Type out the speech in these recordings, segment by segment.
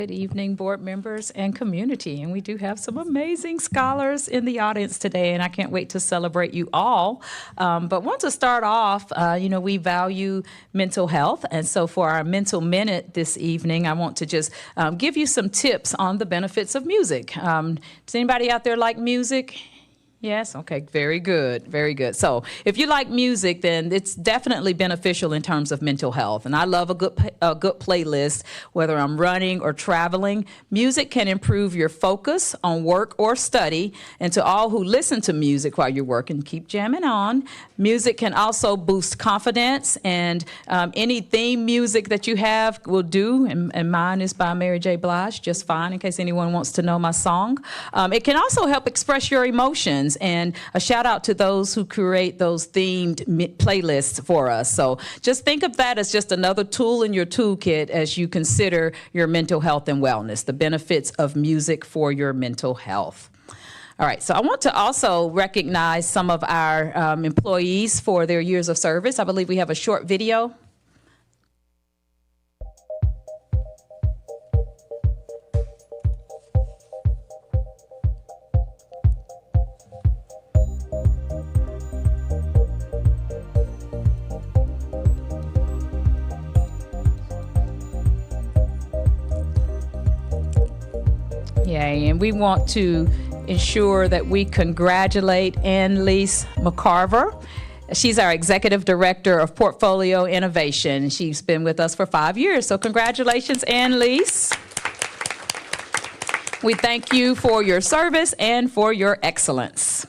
Good evening, board members and community. And we do have some amazing scholars in the audience today, and I can't wait to celebrate you all. But want to start off, we value mental health. And so for our mental minute this evening, I want to just give you some tips on the benefits of music. Does anybody out there like music? Yes? Okay, very good, very good. So if you like music, then it's definitely beneficial in terms of mental health. And I love a good playlist, whether I'm running or traveling. Music can improve your focus on work or study. And to all who listen to music while you're working, keep jamming on. Music can also boost confidence, and any theme music that you have will do. And mine is by Mary J. Blige, just fine, in case anyone wants to know my song. It can also help express your emotions. And a shout out to those who create those themed playlists for us. So just think of that as just another tool in your toolkit as you consider your mental health and wellness, the benefits of music for your mental health. All right, so I want to also recognize some of our employees for their years of service. I believe we have a short video. Yay, and we want to ensure that we congratulate Annalise McCarver. She's our Executive Director of Portfolio Innovation. She's been with us for 5 years, so congratulations, Annalise. We thank you for your service and for your excellence.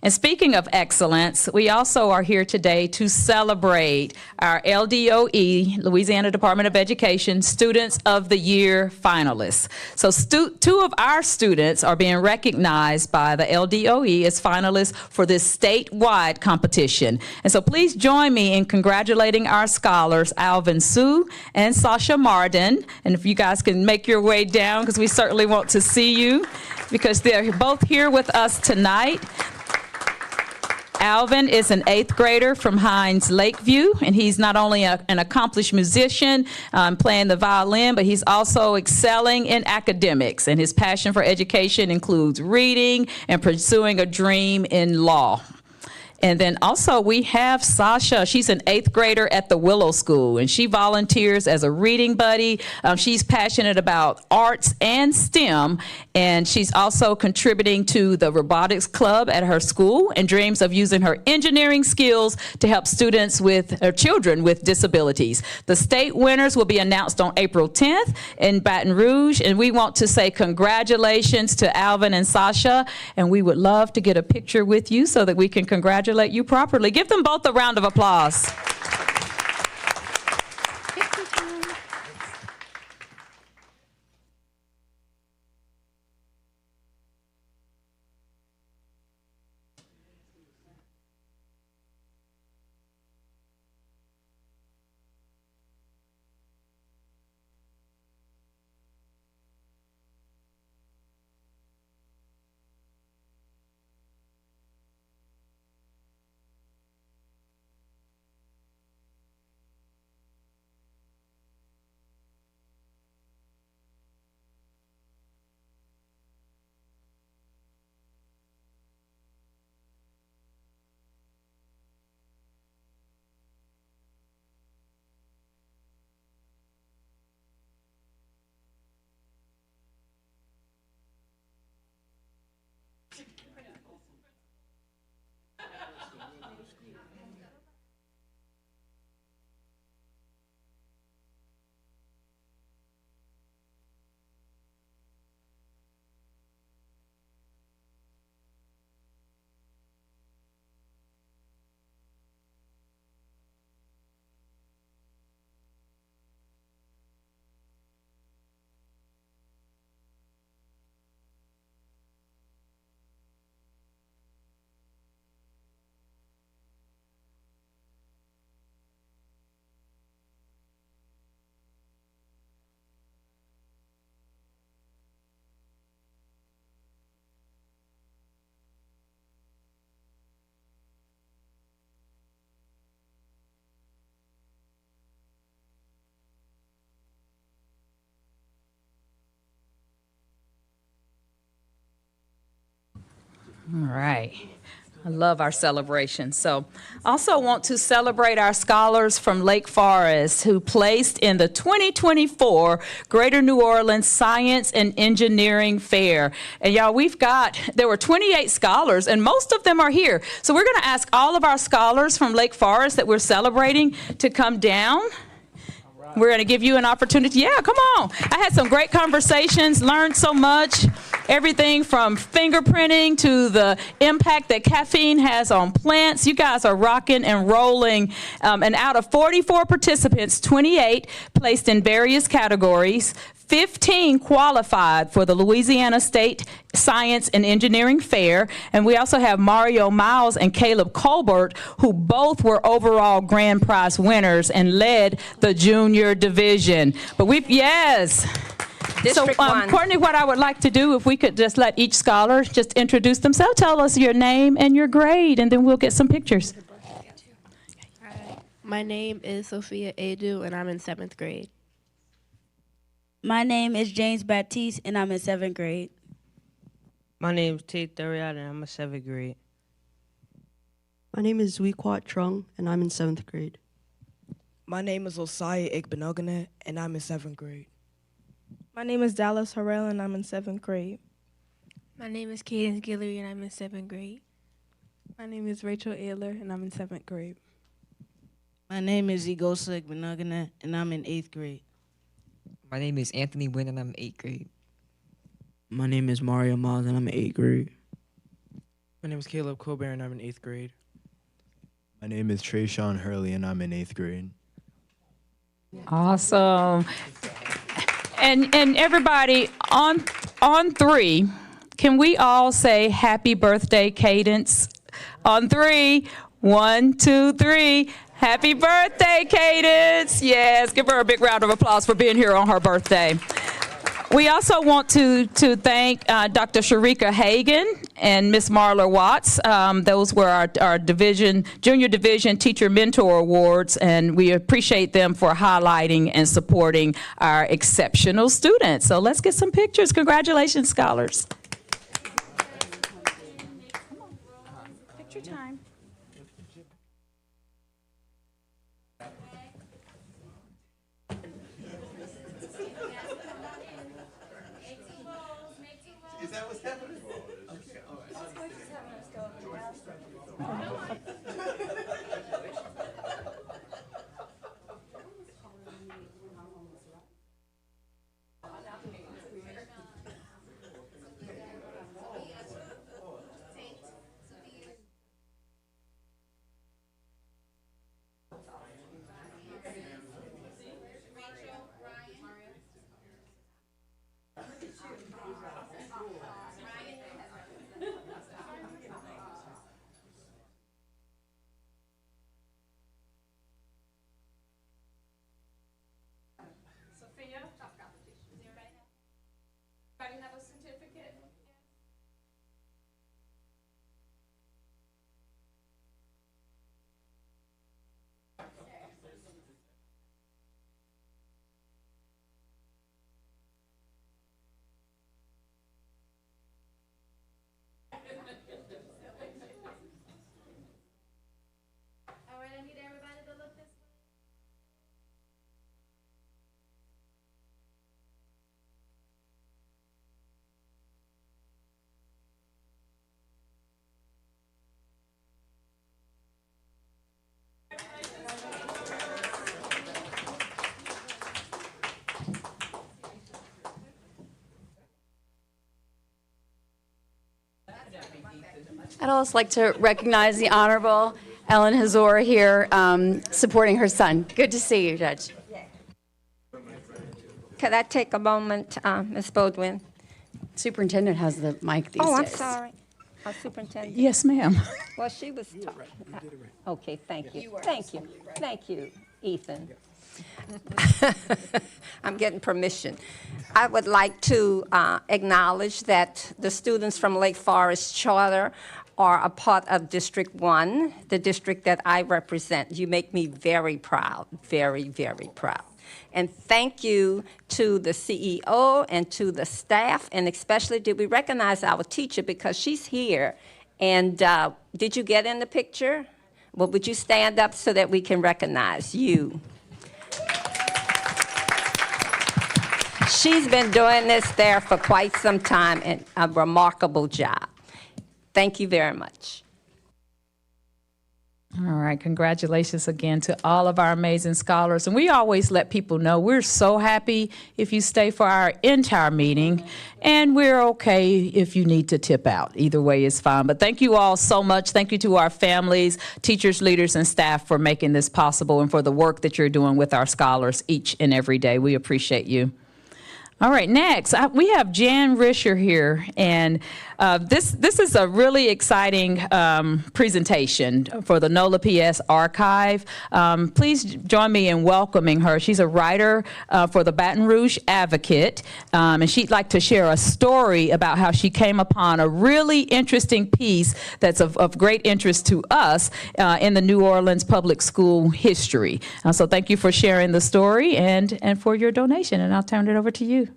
And speaking of excellence, we also are here today to celebrate our LDOE, Louisiana Department of Education, Students of the Year finalists. So two of our students are being recognized by the LDOE as finalists for this statewide competition. And so please join me in congratulating our scholars, Alvin Sue and Sasha Marden. And if you guys can make your way down, because we certainly want to see you, because they're both here with us tonight. Alvin is an 8th grader from Hines Lakeview, and he's not only an accomplished musician playing the violin, but he's also excelling in academics. And his passion for education includes reading and pursuing a dream in law. And then also we have Sasha. She's an 8th grader at the Willow School, and she volunteers as a reading buddy. She's passionate about arts and STEM, and she's also contributing to the robotics club at her school and dreams of using her engineering skills to help children with disabilities. The state winners will be announced on April 10th in Baton Rouge, and we want to say congratulations to Alvin and Sasha, and we would love to get a picture with you so that we can congratulate you properly. Give them both a round of applause. All right. I love our celebration. So, also want to celebrate our scholars from Lake Forest who placed in the 2024 Greater New Orleans Science and Engineering Fair. And y'all, there were 28 scholars, and most of them are here. So we're going to ask all of our scholars from Lake Forest that we're celebrating to come down. We're going to give you an opportunity. Yeah, come on. I had some great conversations, learned so much. Everything from fingerprinting to the impact that caffeine has on plants. You guys are rocking and rolling. And out of 44 participants, 28 placed in various categories. 15 qualified for the Louisiana State Science and Engineering Fair. And we also have Mario Miles and Caleb Colbert, who both were overall grand prize winners and led the junior division. Yes. District one. Courtney, what I would like to do, if we could just let each scholar just introduce themselves, tell us your name and your grade, and then we'll get some pictures. My name is Sophia Adu, and I'm in 7th grade. My name is James Baptiste, and I'm in 7th grade. My name is Tate Thuriat, and I'm in 7th grade. My name is Weequat Trung, and I'm in 7th grade. My name is Osai Igbenoganet, and I'm in 7th grade. My name is Dallas Harrell, and I'm in 7th grade. My name is Cadence Guillory, and I'm in 7th grade. My name is Rachel Ayler, and I'm in 7th grade. My name is Igosa Igbenoganet, and I'm in 8th grade. My name is Anthony Wynn, and I'm in 8th grade. My name is Mario Miles, and I'm in 8th grade. My name is Caleb Colbert, and I'm in 8th grade. My name is Trayshawn Hurley, and I'm in 8th grade. Awesome. And everybody, on 3, can we all say happy birthday, Cadence? On 3, 1, 2, 3. Happy birthday, Cadence. Yes, give her a big round of applause for being here on her birthday. We also want to thank Dr. Sharika Hagan and Miss Marla Watts. Those were our junior division teacher mentor awards, and we appreciate them for highlighting and supporting our exceptional students. So let's get some pictures. Congratulations, scholars. Picture time. I'd also like to recognize the Honorable Ellen Hazor here supporting her son. Good to see you, Judge. Could I take a moment, Ms. Bodwin? Superintendent has the mic these days. Oh, I'm sorry. Superintendent. Yes, ma'am. Well, she was talking. Okay, thank you. Thank you. Thank you, Ethan. I'm getting permission. I would like to acknowledge that the students from Lake Forest Charter are a part of District 1, the district that I represent. You make me very proud, very, very proud. And thank you to the CEO and to the staff, and especially did we recognize our teacher because she's here And did you get in the picture? Well, would you stand up so that we can recognize you? She's been doing this there for quite some time, and a remarkable job. Thank you very much. All right, congratulations again to all of our amazing scholars. And we always let people know we're so happy if you stay for our entire meeting, and we're okay if you need to tip out. Either way is fine. But thank you all so much. Thank you to our families, teachers, leaders, and staff for making this possible and for the work that you're doing with our scholars each and every day. We appreciate you. All right, next, we have Jan Risher here, and this is a really exciting presentation for the NOLA PS archive. Please join me in welcoming her. She's a writer for the Baton Rouge Advocate, and she'd like to share a story about how she came upon a really interesting piece that's of great interest to us in the New Orleans public school history. So thank you for sharing the story and for your donation, and I'll turn it over to you.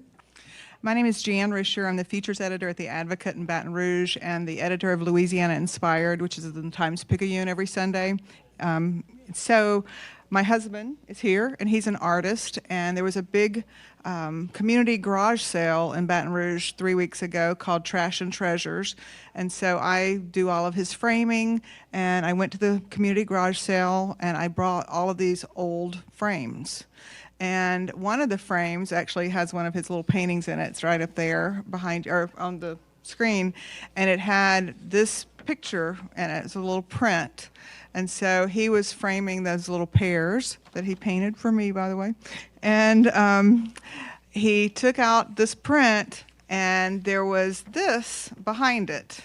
My name is Jan Risher. I'm the features editor at the Advocate in Baton Rouge and the editor of Louisiana Inspired, which is in the Times-Picayune every Sunday. So my husband is here, and he's an artist, and there was a big community garage sale in Baton Rouge 3 weeks ago called Trash and Treasures. And so I do all of his framing, and I went to the community garage sale, and I brought all of these old frames. And one of the frames actually has one of his little paintings in it. It's right up there behind, or on the screen. And it had this picture in it. It's a little print. And so he was framing those little pears that he painted for me, by the way. And he took out this print, and there was this behind it,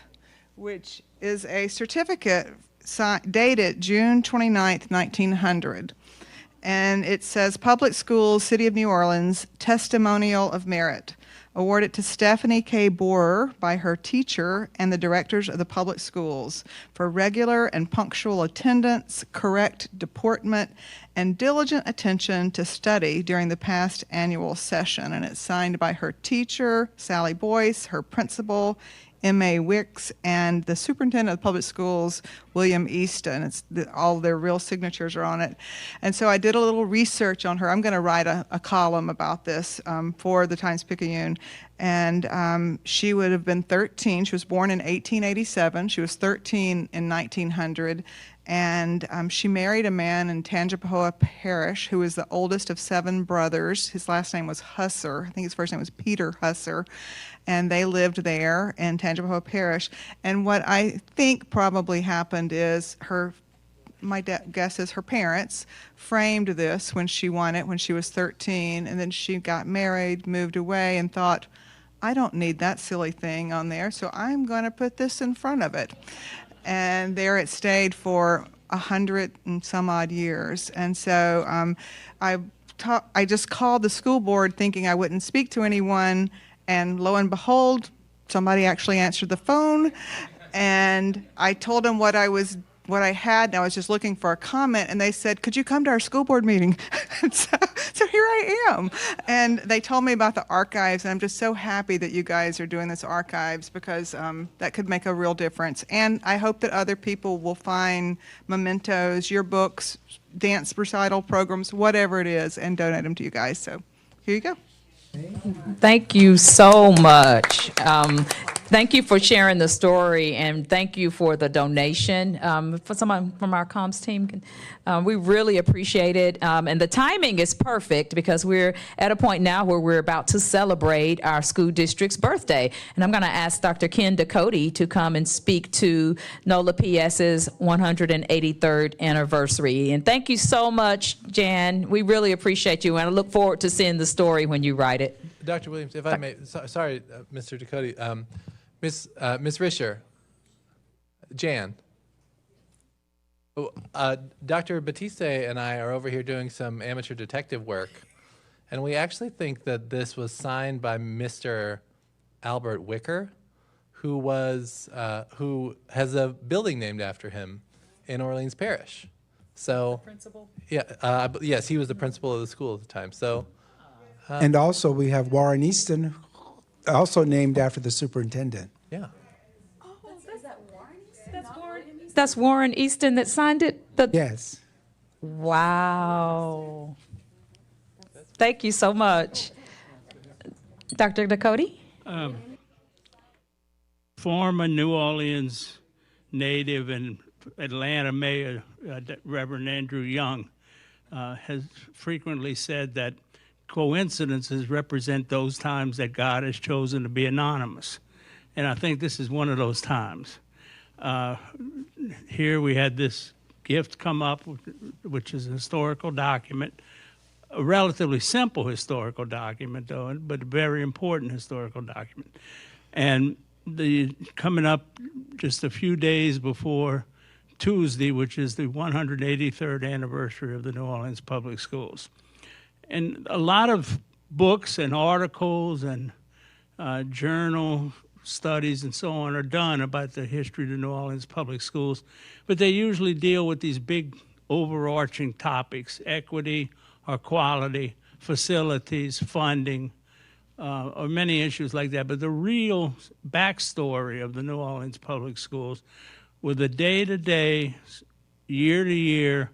which is a certificate dated June 29th, 1900. And it says, Public Schools, City of New Orleans, Testimonial of Merit. Awarded to Stephanie K. Borer by her teacher and the directors of the public schools for regular and punctual attendance, correct deportment, and diligent attention to study during the past annual session. And it's signed by her teacher, Sally Boyce, her principal, M.A. Wicks, and the superintendent of public schools, William Easton. All their real signatures are on it. And so I did a little research on her. I'm going to write a column about this for the Times-Picayune. And she would have been 13. She was born in 1887. She was 13 in 1900. And she married a man in Tangipahoa Parish who was the oldest of 7 brothers. His last name was Husser. I think his first name was Peter Husser. And they lived there in Tangipahoa Parish. And what I think probably happened is my guess is her parents framed this when she won it when she was 13. And then she got married, moved away, and thought, I don't need that silly thing on there, so I'm going to put this in front of it. And there it stayed for 100 and some odd years. And so I just called the school board thinking I wouldn't speak to anyone, and lo and behold, somebody actually answered the phone, and I told them what I had, and I was just looking for a comment, and they said, could you come to our school board meeting? So here I am. And they told me about the archives, and I'm just so happy that you guys are doing this archives, because that could make a real difference. And I hope that other people will find mementos, yearbooks, dance recital programs, whatever it is, and donate them to you guys. So here you go. Thank you so much. Thank you for sharing the story, and thank you for the donation. For someone from our comms team, we really appreciate it. And the timing is perfect because we're at a point now where we're about to celebrate our school district's birthday. And I'm going to ask Dr. Ken Ducote to come and speak to NOLA PS's 183rd anniversary. And thank you so much, Jan. We really appreciate you, and I look forward to seeing the story when you write it. Dr. Williams, if I may, sorry, Mr. Ducote. Miss Risher, Jan, Dr. Batiste and I are over here doing some amateur detective work, and we actually think that this was signed by Mr. Albert Wicker, who has a building named after him in Orleans Parish. So, the principal? Yeah, yes, he was the principal of the school at the time. So, and also we have Warren Easton, also named after the superintendent. Yeah. Oh, is that Warren? That's Warren Easton that signed it? Yes. Wow. Thank you so much. Dr. Ducote? Former New Orleans native and Atlanta Mayor Reverend Andrew Young has frequently said that coincidences represent those times that God has chosen to be anonymous. And I think this is one of those times. Here we had this gift come up, which is a historical document, a relatively simple historical document, though, but a very important historical document. And coming up just a few days before Tuesday, which is the 183rd anniversary of the New Orleans Public Schools. And a lot of books and articles and journal studies and so on are done about the history of the New Orleans Public Schools, but they usually deal with these big overarching topics: equity or quality, facilities, funding, or many issues like that. But the real backstory of the New Orleans Public Schools were the day-to-day, year-to-year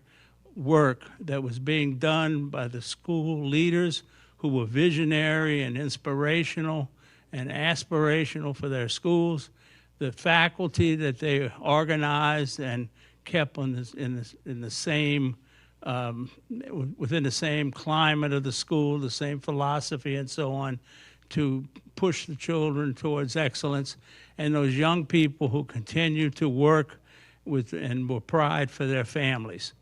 work that was being done by the school leaders who were visionary and inspirational and aspirational for their schools, the faculty that they organized and kept on this, in the same within the same climate of the school, the same philosophy and so on, to push the children towards excellence, and those young people who continue to work with and were pride for their families.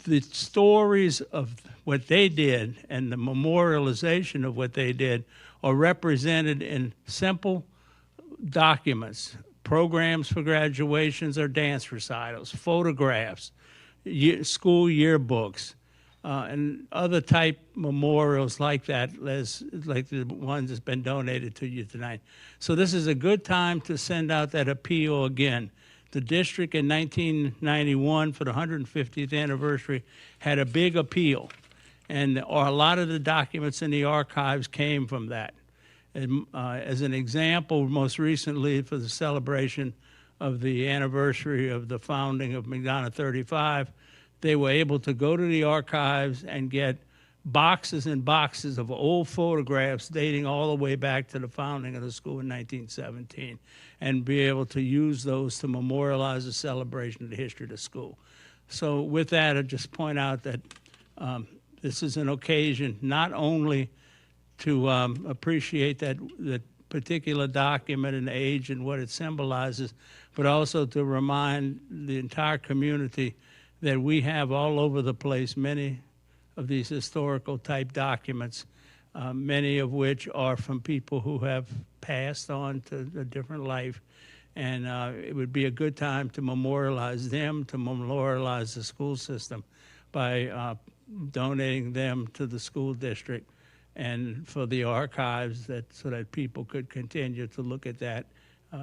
The stories of what they did and the memorialization of what they did are represented in simple documents, programs for graduations or dance recitals, photographs, school yearbooks, and other type memorials like that, like the ones that's been donated to you tonight. So this is a good time to send out that appeal again. The district in 1991 for the 150th anniversary had a big appeal, and a lot of the documents in the archives came from that. And, as an example, most recently for the celebration of the anniversary of the founding of McDonough 35, they were able to go to the archives and get boxes and boxes of old photographs dating all the way back to the founding of the school in 1917, and be able to use those to memorialize the celebration of the history of the school. So with that, I just point out that this is an occasion not only to appreciate that particular document and age and what it symbolizes, but also to remind the entire community that we have all over the place many of these historical type documents, many of which are from people who have passed on to a different life. And it would be a good time to memorialize them, to memorialize the school system by donating them to the school district and for the archives, so that people could continue to look at that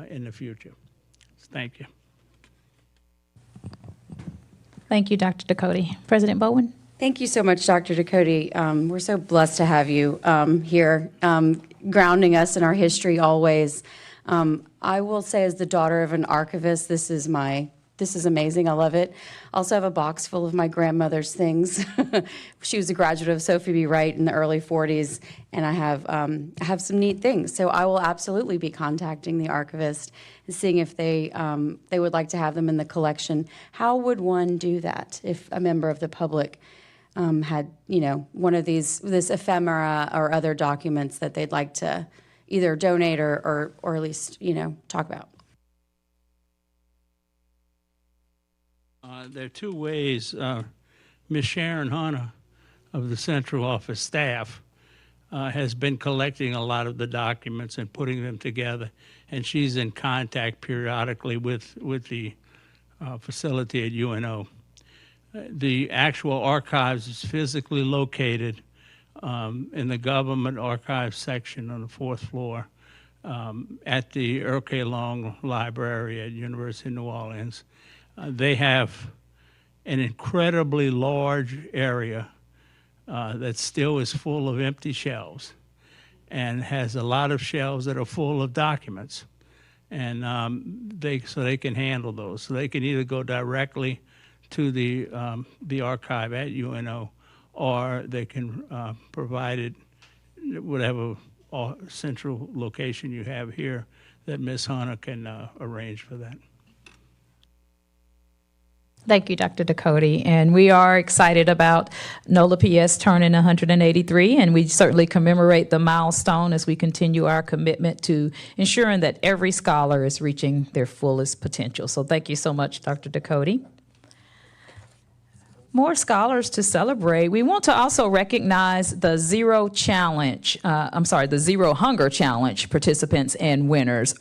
in the future. Thank you. Thank you, Dr. Ducote. President Bowen? Thank you so much, Dr. Ducote. We're so blessed to have you here, grounding us in our history always. I will say, as the daughter of an archivist, this is amazing. I love it. I also have a box full of my grandmother's things. She was a graduate of Sophie B. Wright in the early 40s, and I have some neat things. So I will absolutely be contacting the archivist and seeing if they would like to have them in the collection. How would one do that if a member of the public had, one of this ephemera or other documents that they'd like to either donate or at least, talk about? There are two ways. Ms. Sharon Hunter of the Central Office staff has been collecting a lot of the documents and putting them together, and she's in contact periodically with the facility at UNO. The actual archives is physically located in the government archives section on the 4th floor at the Earl K. Long Library at University of New Orleans. They have an incredibly large area that still is full of empty shelves and has a lot of shelves that are full of documents. and so they can handle those. So they can either go directly to the archive at UNO, or they can provide it, whatever central location you have here, that Ms. Hunter can arrange for that. Thank you, Dr. Ducote. And we are excited about NOLA PS turning 183, and we certainly commemorate the milestone as we continue our commitment to ensuring that every scholar is reaching their fullest potential. So thank you so much, Dr. Ducote. More scholars to celebrate. We want to also recognize the Zero Hunger Challenge participants and winners.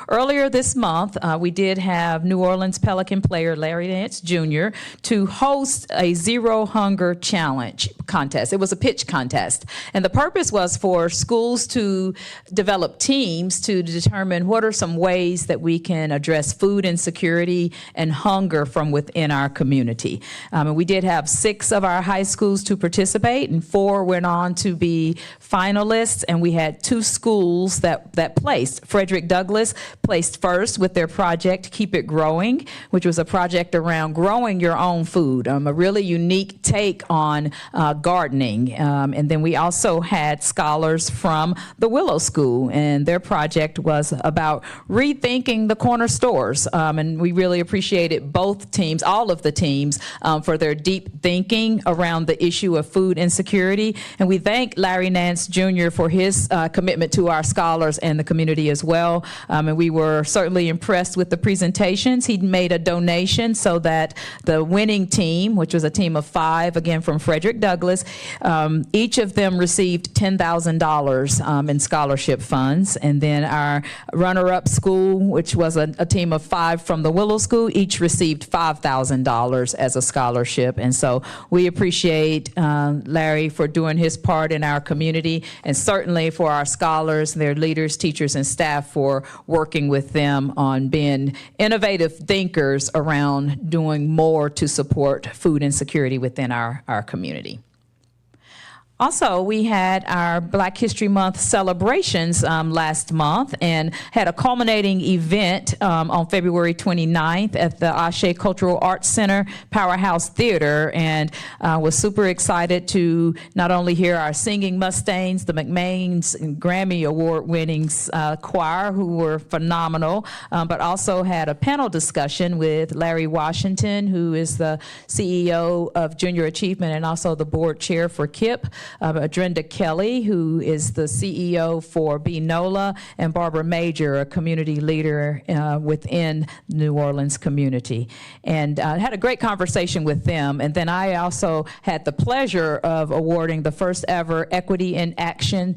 Earlier this month, we did have New Orleans Pelican player Larry Nance Jr. to host a Zero Hunger Challenge contest. It was a pitch contest, and the purpose was for schools to develop teams to determine what are some ways that we can address food insecurity and hunger from within our community. And we did have 6 of our high schools to participate, and 4 went on to be finalists, and we had 2 schools that placed. Frederick Douglass placed first with their project Keep It Growing, which was a project around growing your own food, a really unique take on gardening. And then we also had scholars from the Willow School, and their project was about rethinking the corner stores. And we really appreciated both teams, all of the teams, for their deep thinking around the issue of food insecurity. And we thank Larry Nance Jr. for his commitment to our scholars and the community as well. And we were certainly impressed with the presentations. He made a donation so that the winning team, which was a team of 5, again from Frederick Douglass, each of them received $10,000 in scholarship funds. And then our runner-up school, which was a team of 5 from the Willow School, each received $5,000 as a scholarship. And so we appreciate Larry for doing his part in our community, and certainly for our scholars, their leaders, teachers, and staff for working with them on being innovative thinkers around doing more to support food insecurity within our community. Also, we had our Black History Month celebrations last month, and had a culminating event on February 29th at the Ashe Cultural Arts Center Powerhouse Theater, and was super excited to not only hear our Singing Mustangs, the McMains Grammy Award-winning choir, who were phenomenal, but also had a panel discussion with Larry Washington, who is the CEO of Junior Achievement and also the board chair for KIP, Adrenda Kelly, who is the CEO for BNOLA, and Barbara Major, a community leader within New Orleans community. And had a great conversation with them. And then I also had the pleasure of awarding the first ever Equity in Action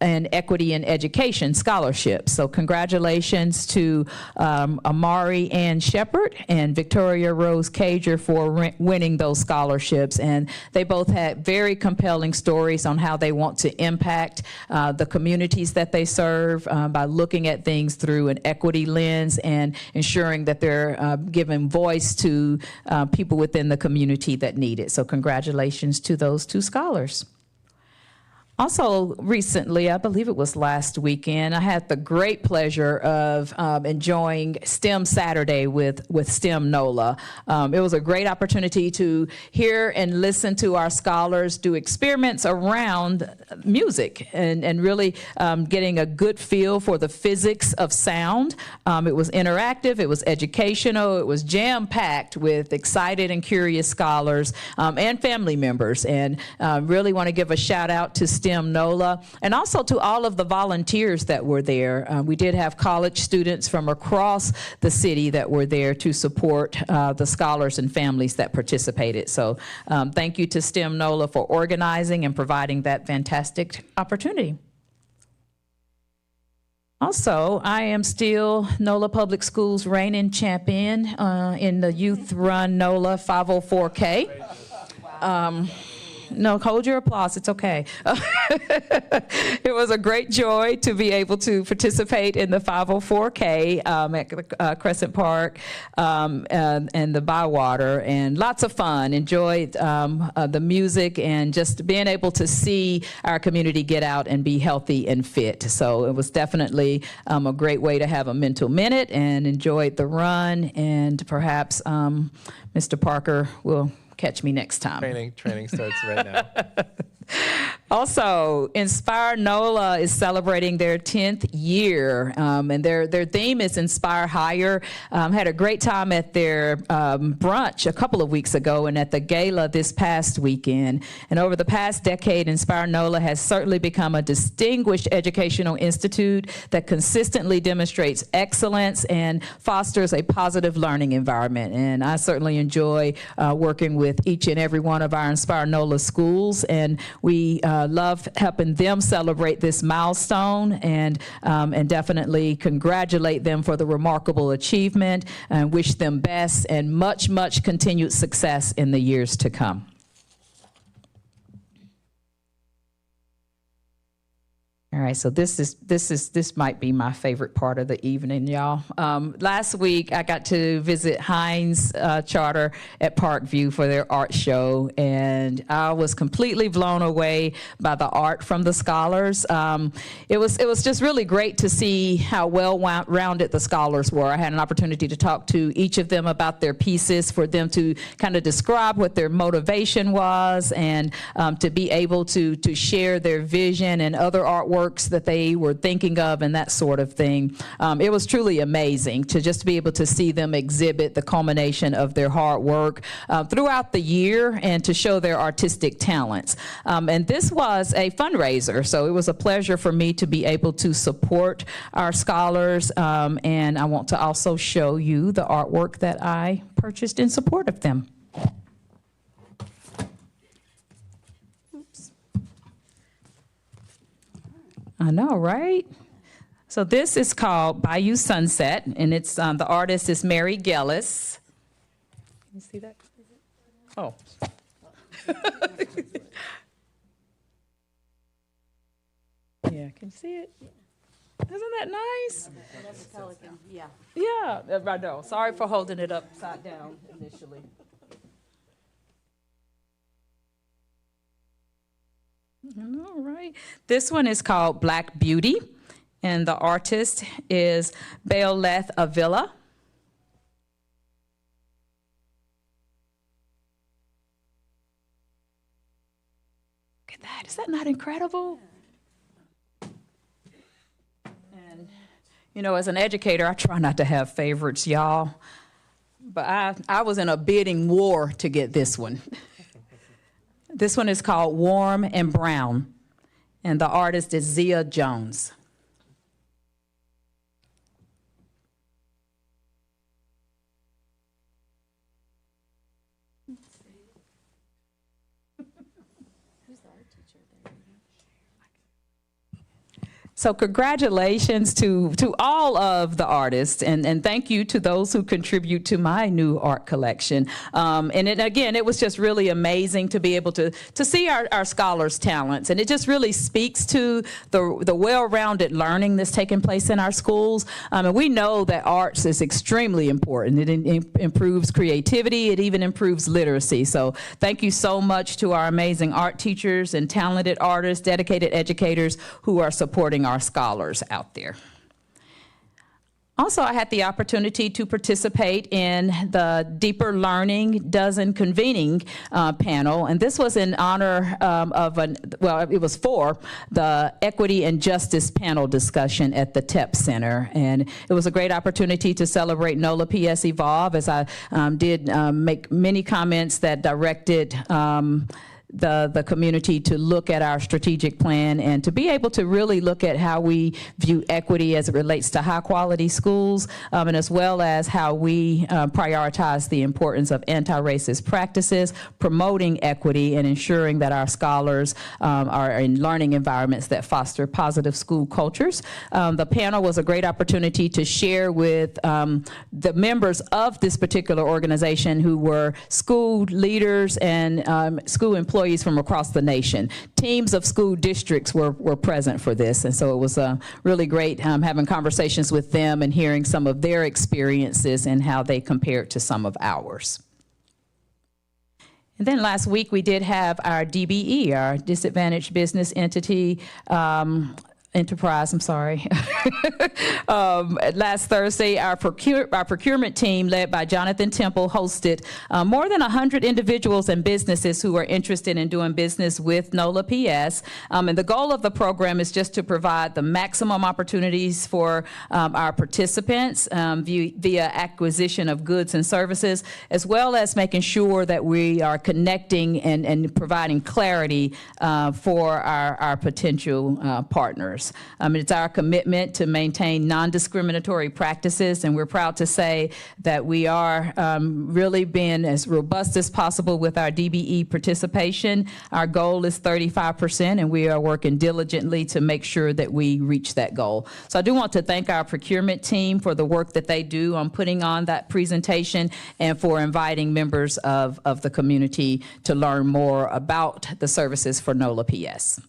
and Equity in Education Scholarship. So congratulations to Amari Ann Shepard and Victoria Rose Cager for winning those scholarships. And they both had very compelling stories on how they want to impact the communities that they serve by looking at things through an equity lens and ensuring that they're giving voice to people within the community that need it. So congratulations to those 2 scholars. Also recently, I believe it was last weekend, I had the great pleasure of enjoying STEM Saturday with STEM NOLA. It was a great opportunity to hear and listen to our scholars do experiments around music and really getting a good feel for the physics of sound. It was interactive, it was educational, it was jam-packed with excited and curious scholars and family members. And really want to give a shout out to STEM NOLA, and also to all of the volunteers that were there. We did have college students from across the city that were there to support the scholars and families that participated. So thank you to STEM NOLA for organizing and providing that fantastic opportunity. Also, I am still NOLA Public Schools reigning champion in the youth run NOLA 504K. No, hold your applause. It's okay. It was a great joy to be able to participate in the 504K at Crescent Park and the Bywater, and lots of fun. Enjoyed the music and just being able to see our community get out and be healthy and fit. So it was definitely a great way to have a mental minute, and enjoyed the run. And perhaps Mr. Parker will catch me next time. Training starts right now. Also, Inspire NOLA is celebrating their 10th year, and their theme is Inspire Higher. Had a great time at their brunch a couple of weeks ago and at the gala this past weekend. And over the past decade, Inspire NOLA has certainly become a distinguished educational institute that consistently demonstrates excellence and fosters a positive learning environment. And I certainly enjoy working with each and every one of our Inspire NOLA schools, and we love helping them celebrate this milestone, and definitely congratulate them for the remarkable achievement, and wish them best and much, much continued success in the years to come. All right, so this might be my favorite part of the evening, y'all. Last week, I got to visit Heinz Charter at Parkview for their art show, and I was completely blown away by the art from the scholars. It was just really great to see how well-rounded the scholars were. I had an opportunity to talk to each of them about their pieces, for them to kind of describe what their motivation was, and to be able to share their vision and other artwork that they were thinking of, and that sort of thing. It was truly amazing to just be able to see them exhibit the culmination of their hard work throughout the year, and to show their artistic talents. And this was a fundraiser, so it was a pleasure for me to be able to support our scholars, and I want to also show you the artwork that I purchased in support of them. I know, right? So this is called Bayou Sunset, and it's the artist is Mary Gellis. Can you see that? Oh. Yeah, can you see it? Isn't that nice? That's pelican, yeah. Yeah, I know. Sorry for holding it upside down initially. All right. This one is called Black Beauty, and the artist is Beoleth Avila. Look at that. Is that not incredible? And, you know, as an educator, I try not to have favorites, y'all. But I was in a bidding war to get this one. This one is called Warm and Brown, and the artist is Zia Jones. So congratulations to all of the artists, and thank you to those who contribute to my new art collection. And it was just really amazing to be able to see our scholars' talents, and it just really speaks to the well-rounded learning that's taking place in our schools. And we know that arts is extremely important. It improves creativity. It even improves literacy. So thank you so much to our amazing art teachers and talented artists, dedicated educators who are supporting our scholars out there. Also, I had the opportunity to participate in the Deeper Learning Dozen Convening panel, and this was in honor it was for the Equity and Justice panel discussion at the TEP Center. And it was a great opportunity to celebrate NOLA PS Evolve, as I did make many comments that directed the community to look at our strategic plan, and to be able to really look at how we view equity as it relates to high quality schools, and as well as how we prioritize the importance of anti-racist practices, promoting equity, and ensuring that our scholars are in learning environments that foster positive school cultures. The panel was a great opportunity to share with the members of this particular organization, who were school leaders and school employees employees from across the nation. Teams of school districts were present for this, and so it was really great having conversations with them and hearing some of their experiences and how they compared to some of ours. And then last week we did have our DBE, our Disadvantaged Business Entity Enterprise, I'm sorry. Last Thursday, our procurement team, led by Jonathan Temple, hosted more than 100 individuals and businesses who are interested in doing business with NOLA PS. And the goal of the program is just to provide the maximum opportunities for our participants via acquisition of goods and services, as well as making sure that we are connecting and providing clarity for our potential partners. It's our commitment to maintain non-discriminatory practices, and we're proud to say that we are really being as robust as possible with our DBE participation. Our goal is 35%, and we are working diligently to make sure that we reach that goal. So I do want to thank our procurement team for the work that they do on putting on that presentation and for inviting members of the community to learn more about the services for NOLA PS.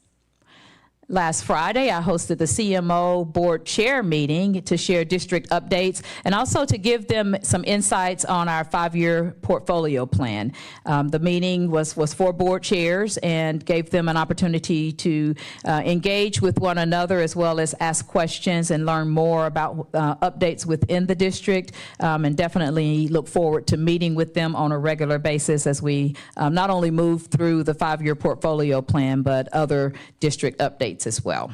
Last Friday, I hosted the CMO board chair meeting to share district updates and also to give them some insights on our 5-year portfolio plan. The meeting was for board chairs and gave them an opportunity to engage with one another as well as ask questions and learn more about updates within the district, and definitely look forward to meeting with them on a regular basis as we not only move through the 5-year portfolio plan, but other district updates as well.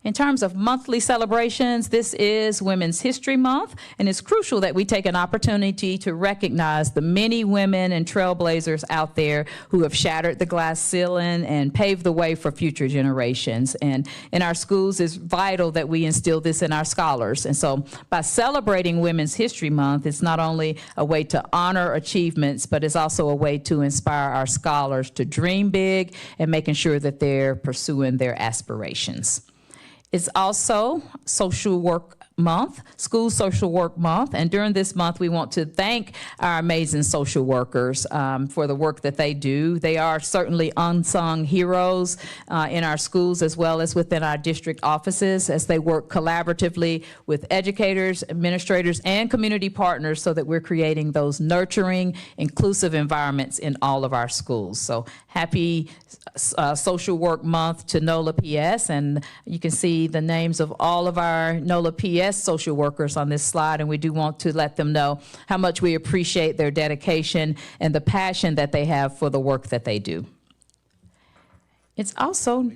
In terms of monthly celebrations, this is Women's History Month, and it's crucial that we take an opportunity to recognize the many women and trailblazers out there who have shattered the glass ceiling and paved the way for future generations. And in our schools, it's vital that we instill this in our scholars. And so by celebrating Women's History Month, it's not only a way to honor achievements, but it's also a way to inspire our scholars to dream big and making sure that they're pursuing their aspirations. It's also Social Work Month, School Social Work Month, and during this month we want to thank our amazing social workers for the work that they do. They are certainly unsung heroes in our schools as well as within our district offices as they work collaboratively with educators, administrators, and community partners so that we're creating those nurturing, inclusive environments in all of our schools. So happy Social Work Month to NOLA PS, and you can see the names of all of our NOLA PS social workers on this slide, and we do want to let them know how much we appreciate their dedication and the passion that they have for the work that they do. It's also,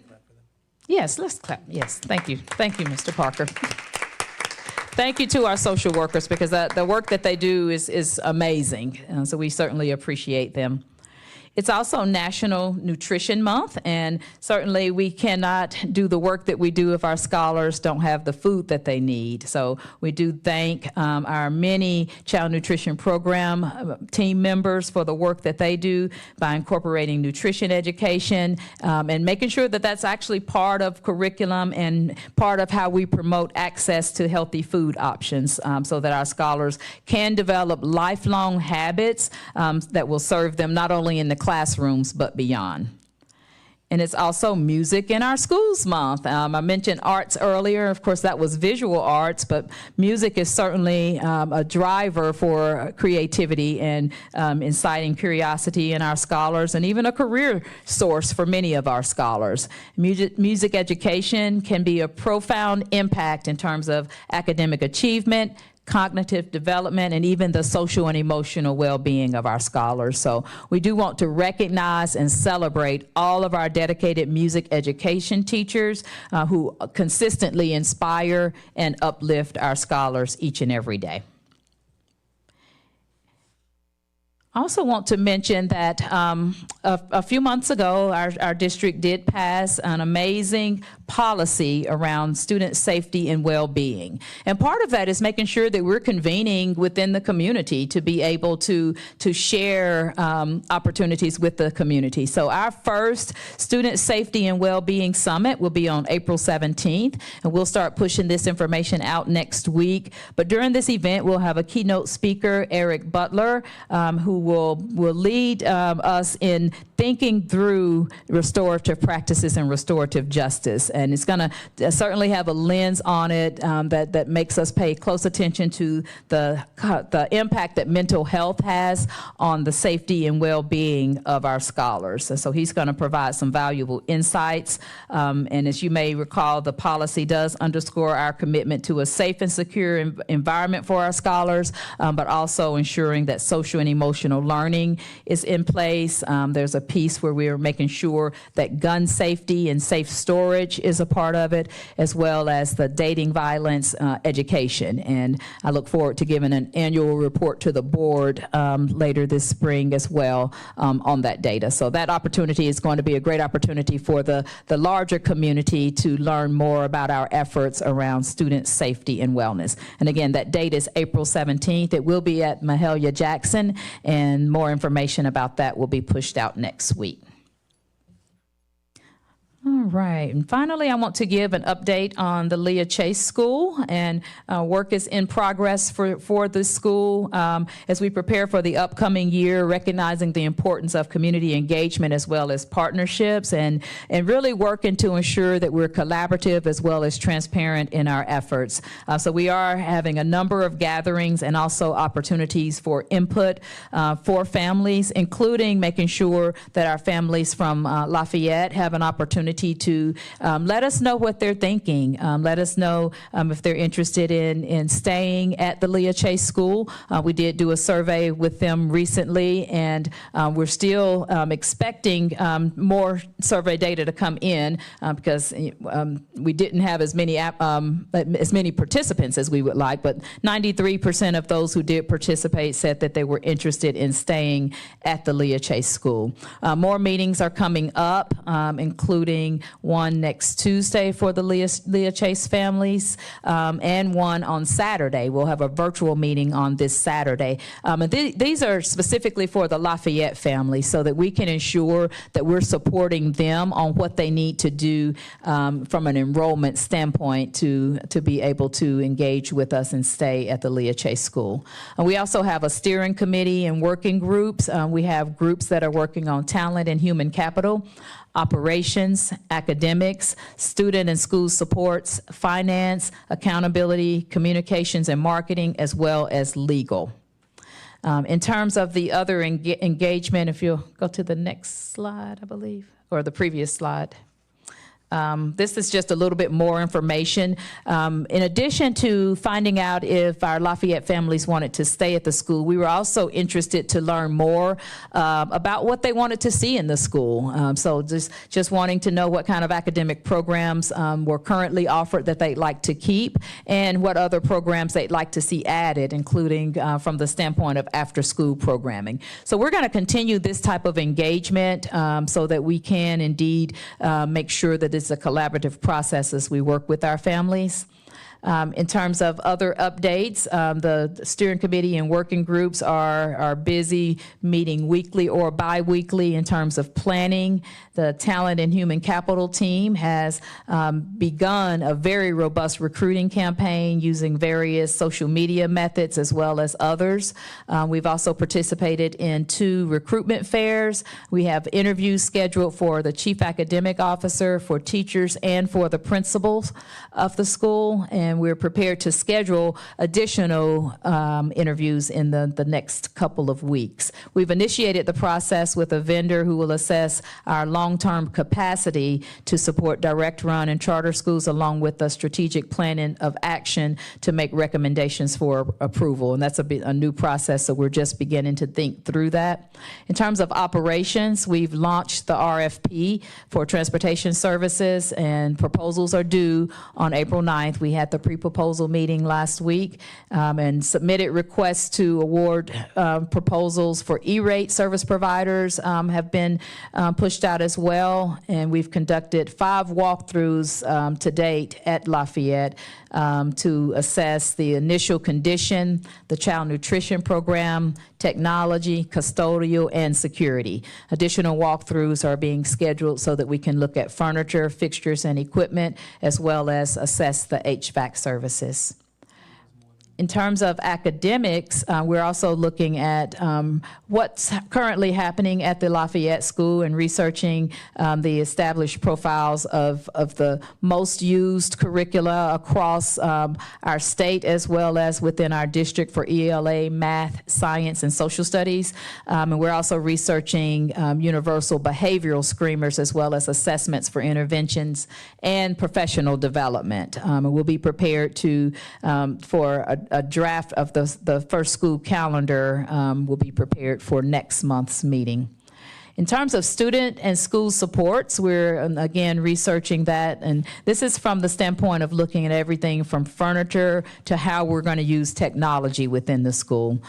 yes, let's clap. Yes, thank you. Thank you, Mr. Parker. Thank you to our social workers because the work that they do is amazing, so we certainly appreciate them. It's also National Nutrition Month, and certainly we cannot do the work that we do if our scholars don't have the food that they need. So we do thank our many child nutrition program team members for the work that they do by incorporating nutrition education and making sure that that's actually part of curriculum and part of how we promote access to healthy food options so that our scholars can develop lifelong habits that will serve them not only in the classrooms but beyond. And it's also Music in Our Schools Month. I mentioned arts earlier. Of course, that was visual arts, but music is certainly a driver for creativity and inciting curiosity in our scholars, and even a career source for many of our scholars. Music education can be a profound impact in terms of academic achievement, cognitive development, and even the social and emotional well-being of our scholars. So we do want to recognize and celebrate all of our dedicated music education teachers who consistently inspire and uplift our scholars each and every day. I also want to mention that a few months ago, our district did pass an amazing policy around student safety and well-being. And part of that is making sure that we're convening within the community to be able to share opportunities with the community. So our first Student Safety and Well-Being Summit will be on April 17th, and we'll start pushing this information out next week. But during this event, we'll have a keynote speaker, Eric Butler, who will lead us in thinking through restorative practices and restorative justice. And it's going to certainly have a lens on it that makes us pay close attention to the impact that mental health has on the safety and well-being of our scholars. And so he's going to provide some valuable insights. And as you may recall, the policy does underscore our commitment to a safe and secure environment for our scholars, but also ensuring that social and emotional learning is in place. There's a piece where we are making sure that gun safety and safe storage is a part of it, as well as the dating violence education. And I look forward to giving an annual report to the board later this spring as well on that data. So that opportunity is going to be a great opportunity for the larger community to learn more about our efforts around student safety and wellness. And again, that date is April 17th. It will be at Mahalia Jackson, and more information about that will be pushed out next week. All right, and finally, I want to give an update on the Leah Chase School, and work is in progress for this school as we prepare for the upcoming year, recognizing the importance of community engagement as well as partnerships, and really working to ensure that we're collaborative as well as transparent in our efforts. So we are having a number of gatherings and also opportunities for input for families, including making sure that our families from Lafayette have an opportunity to let us know what they're thinking. Let us know if they're interested in staying at the Leah Chase School. We did do a survey with them recently, and we're still expecting more survey data to come in because we didn't have as many participants as we would like, but 93% of those who did participate said that they were interested in staying at the Leah Chase School. More meetings are coming up, including one next Tuesday for the Leah Chase families, and one on Saturday. We'll have a virtual meeting on this Saturday. And these are specifically for the Lafayette family so that we can ensure that we're supporting them on what they need to do from an enrollment standpoint to be able to engage with us and stay at the Leah Chase School. And we also have a steering committee and working groups. We have groups that are working on talent and human capital, operations, academics, student and school supports, finance, accountability, communications and marketing, as well as legal. In terms of the other engagement, if you'll go to the next slide, I believe, or the previous slide. This is just a little bit more information. In addition to finding out if our Lafayette families wanted to stay at the school, we were also interested to learn more about what they wanted to see in the school. So just wanting to know what kind of academic programs were currently offered that they'd like to keep, and what other programs they'd like to see added, including from the standpoint of after-school programming. So we're going to continue this type of engagement so that we can indeed make sure that it's a collaborative process as we work with our families. In terms of other updates, the steering committee and working groups are busy meeting weekly or bi-weekly in terms of planning. The talent and human capital team has begun a very robust recruiting campaign using various social media methods as well as others. We've also participated in 2 recruitment fairs. We have interviews scheduled for the chief academic officer, for teachers, and for the principals of the school. And we're prepared to schedule additional interviews in the next couple of weeks. We've initiated the process with a vendor who will assess our long-term capacity to support direct run and charter schools, along with a strategic planning of action to make recommendations for approval. And that's a new process, so we're just beginning to think through that. In terms of operations, we've launched the RFP for transportation services, and proposals are due on April 9th. We had the pre-proposal meeting last week and submitted requests to award proposals for E-rate service providers have been pushed out as well. And we've conducted 5 walkthroughs to date at Lafayette to assess the initial condition, the child nutrition program, technology, custodial, and security. Additional walkthroughs are being scheduled so that we can look at furniture, fixtures, and equipment, as well as assess the HVAC services. In terms of academics, we're also looking at what's currently happening at the Lafayette School and researching the established profiles of the most used curricula across our state as well as within our district for ELA, math, science, and social studies. And we're also researching universal behavioral screeners as well as assessments for interventions and professional development. And we'll be prepared to for a draft of the first school calendar will be prepared for next month's meeting. In terms of student and school supports, we're again researching that, and this is from the standpoint of looking at everything from furniture to how we're going to use technology within the school.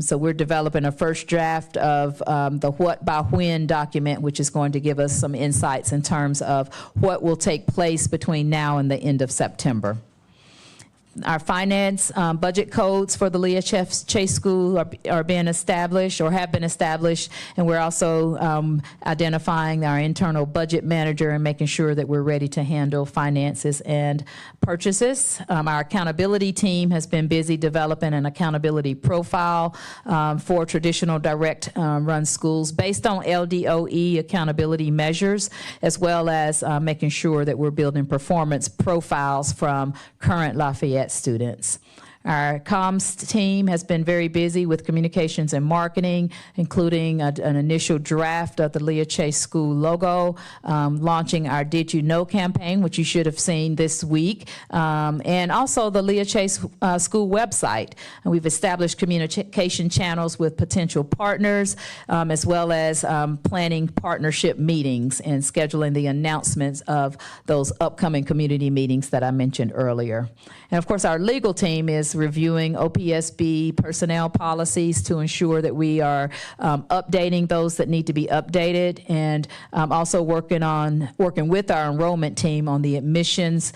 So we're developing a first draft of the what by when document, which is going to give us some insights in terms of what will take place between now and the end of September. Our finance budget codes for the Leah Chase School are being established or have been established, and we're also identifying our internal budget manager and making sure that we're ready to handle finances and purchases. Our accountability team has been busy developing an accountability profile for traditional direct run schools based on LDOE accountability measures, as well as making sure that we're building performance profiles from current Lafayette students. Our comms team has been very busy with communications and marketing, including an initial draft of the Leah Chase School logo, launching our Did You Know campaign, which you should have seen this week, and also the Leah Chase School website. And we've established communication channels with potential partners, as well as planning partnership meetings and scheduling the announcements of those upcoming community meetings that I mentioned earlier. And of course, our legal team is reviewing OPSB personnel policies to ensure that we are updating those that need to be updated, and also working with our enrollment team on the admissions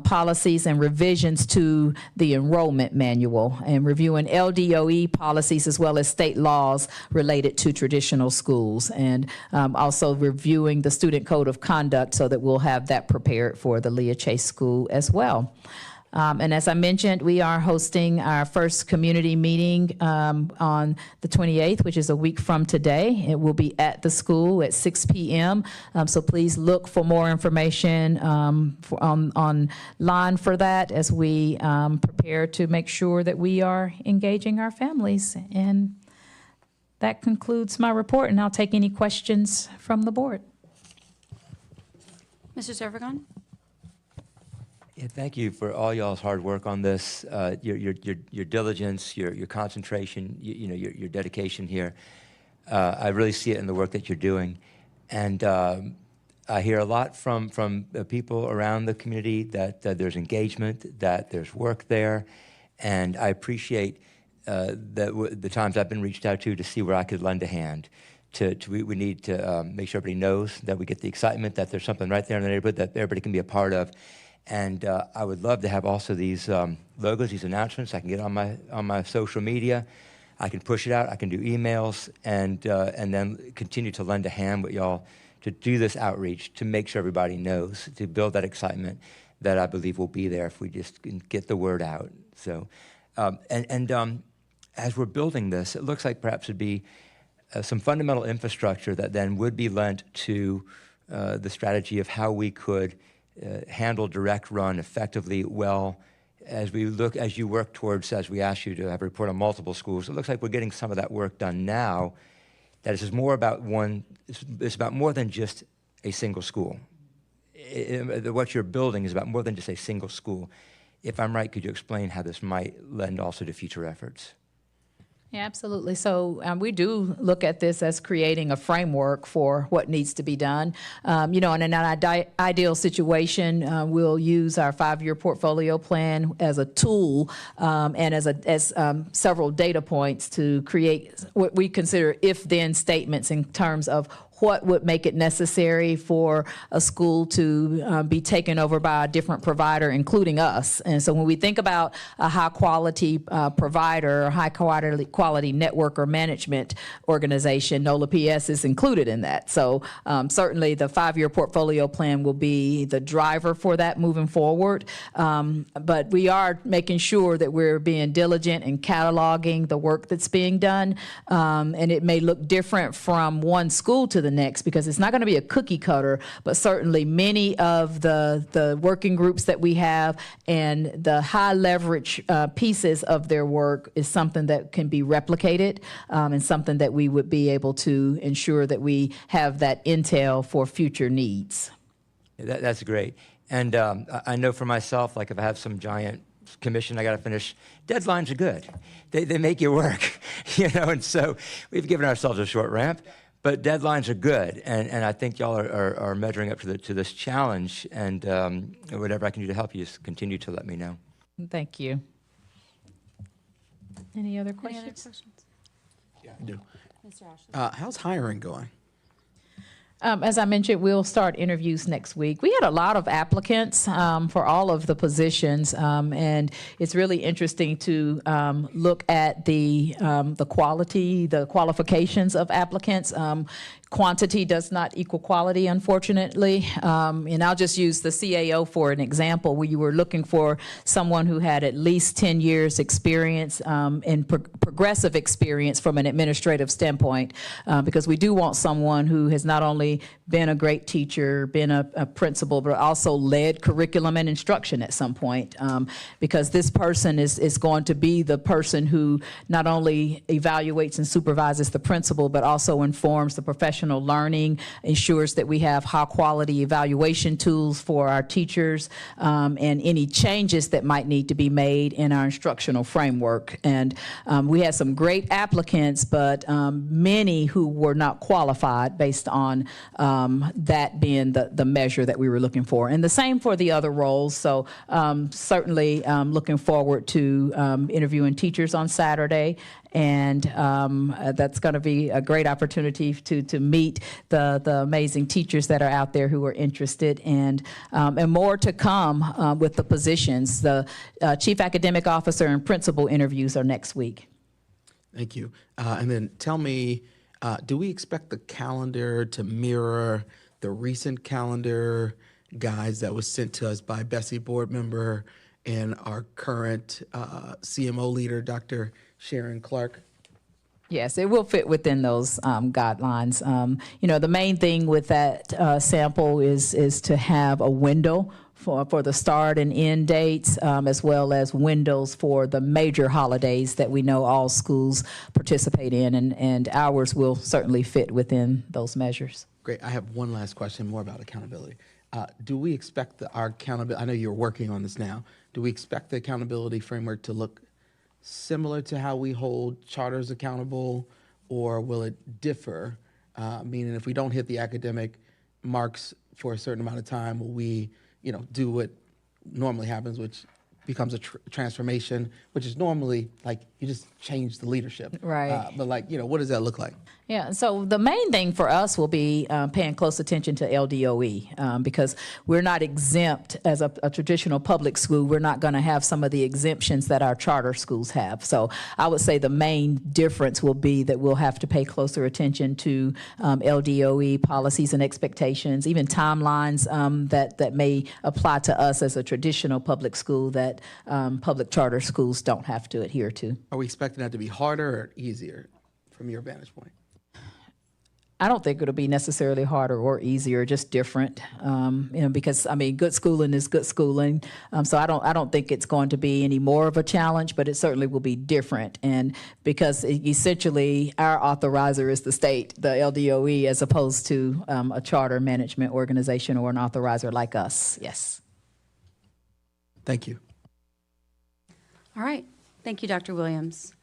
policies and revisions to the enrollment manual, and reviewing LDOE policies as well as state laws related to traditional schools, and also reviewing the student code of conduct so that we'll have that prepared for the Leah Chase School as well. And as I mentioned, we are hosting our first community meeting on the 28th, which is a week from today. It will be at the school at 6 p.m. So please look for more information online for that as we prepare to make sure that we are engaging our families. And that concludes my report, and I'll take any questions from the board. Mr. Servagon? Yeah, thank you for all y'all's hard work on this, your diligence, your concentration, your dedication here. I really see it in the work that you're doing, and I hear a lot from people around the community that there's engagement, that there's work there, and I appreciate the times I've been reached out to see where I could lend a hand. We need to make sure everybody knows that we get the excitement, that there's something right there in the neighborhood that everybody can be a part of. And I would love to have also these logos, these announcements. I can get on my social media. I can push it out. I can do emails, and then continue to lend a hand with y'all to do this outreach, to make sure everybody knows, to build that excitement that I believe will be there if we just can get the word out. So, as we're building this, it looks like perhaps it'd be some fundamental infrastructure that then would be lent to the strategy of how we could handle direct run effectively well as you work towards, as we ask you to have a report on multiple schools. It looks like we're getting some of that work done now. That is more about it's about more than just a single school. What you're building is about more than just a single school. If I'm right, could you explain how this might lend also to future efforts? Yeah, absolutely. So we do look at this as creating a framework for what needs to be done. In an ideal situation, we'll use our 5-year portfolio plan as a tool and as several data points to create what we consider if-then statements in terms of what would make it necessary for a school to be taken over by a different provider, including us. And so when we think about a high-quality provider, or high-quality network or management organization, NOLA PS is included in that. So certainly the 5-year portfolio plan will be the driver for that moving forward. But we are making sure that we're being diligent in cataloging the work that's being done. And it may look different from one school to the next because it's not going to be a cookie cutter, but certainly many of the working groups that we have and the high leverage pieces of their work is something that can be replicated and something that we would be able to ensure that we have that intel for future needs. That's great. And I know for myself, like if I have some giant commission I got to finish, deadlines are good. They make you work, you know, and so we've given ourselves a short ramp. But deadlines are good, and I think y'all are measuring up to this challenge, and whatever I can do to help you, just continue to let me know. Thank you. Any other questions? Yeah, I do. How's hiring going? As I mentioned, we'll start interviews next week. We had a lot of applicants for all of the positions, and it's really interesting to look at the quality, the qualifications of applicants. Quantity does not equal quality, unfortunately. And I'll just use the CAO for an example, where you were looking for someone who had at least 10 years experience and progressive experience from an administrative standpoint, because we do want someone who has not only been a great teacher, been a principal, but also led curriculum and instruction at some point, because this person is going to be the person who not only evaluates and supervises the principal, but also informs the professional learning, ensures that we have high quality evaluation tools for our teachers, and any changes that might need to be made in our instructional framework. And we had some great applicants, but many who were not qualified based on that being the measure that we were looking for. And the same for the other roles. So certainly looking forward to interviewing teachers on Saturday. And that's going to be a great opportunity to meet the amazing teachers that are out there who are interested, and more to come with the positions. The Chief Academic Officer and Principal interviews are next week. Thank you. And then tell me, do we expect the calendar to mirror the recent calendar guides that was sent to us by Bessie board member and our current CMO leader, Dr. Sharon Clark? Yes, it will fit within those guidelines. You know, the main thing with that sample is to have a window for the start and end dates, as well as windows for the major holidays that we know all schools participate in, and ours will certainly fit within those measures. Great. I have one last question, more about accountability. Do we expect our accountability, I know you're working on this now, do we expect the accountability framework to look similar to how we hold charters accountable, or will it differ? Meaning if we don't hit the academic marks for a certain amount of time, will we, do what normally happens, which becomes a transformation, which is normally like you just change the leadership. Right. But what does that look like? Yeah, so the main thing for us will be paying close attention to LDOE, because we're not exempt as a traditional public school. We're not going to have some of the exemptions that our charter schools have. So I would say the main difference will be that we'll have to pay closer attention to LDOE policies and expectations, even timelines that may apply to us as a traditional public school that public charter schools don't have to adhere to. Are we expecting that to be harder or easier from your vantage point? I don't think it'll be necessarily harder or easier, just different. Because good schooling is good schooling. So I don't think it's going to be any more of a challenge, but it certainly will be different. And because essentially our authorizer is the state, the LDOE, as opposed to a charter management organization or an authorizer like us. Yes. Thank you. All right. Thank you, Dr. Williams.